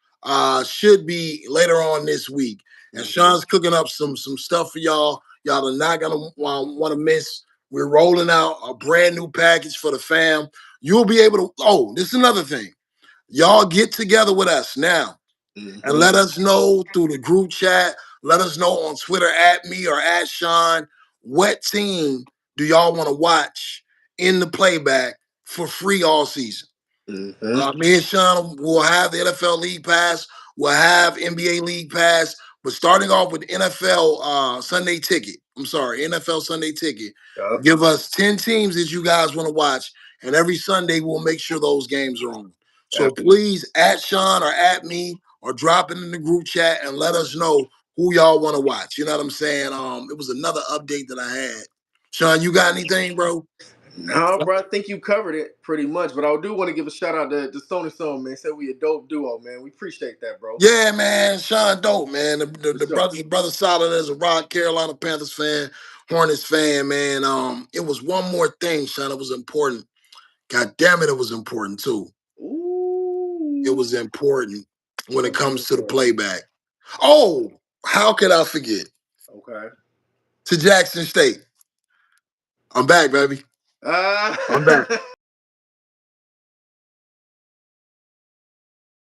Should be later on this week. And Mhm. Sean's cooking up some stuff for y'all. Y'all are not gonna want to miss. We're rolling out a brand new package for the fam. You'll be able to. Oh, this is another thing. Y'all get together with us now and Mhm. let us know through the group chat. Let us know on Twitter at me or at Sean. What team do y'all want to watch in the playback for free all season? Mhm. Me and Sean will have the NFL League Pass. We'll have NBA League Pass. But starting off with NFL Sunday Ticket. I'm sorry, NFL Sunday Ticket. Yup. Give us 10 teams that you guys want to watch. And every Sunday, we'll make sure those games are on. So please, at Sean or at me, or drop it in the group chat and let us know who y'all want to watch. You know what I'm saying? It was another update that I had. Sean, you got anything, bro? No, bro, I think you covered it pretty much. But I do want to give a shout out to Sony Stone, man. Said we a dope duo, man. We appreciate that, bro. Yeah, man. Sean dope, man. For sure. The brother solid as a rock, Carolina Panthers fan, Hornets fan, man. It was one more thing, Sean. It was important. God damn it, it was important too. It Ooh. was important when it What was comes to the important? playback. Oh, how could I forget? Okay. To Jackson State. I'm back, baby. I'm back. Ah.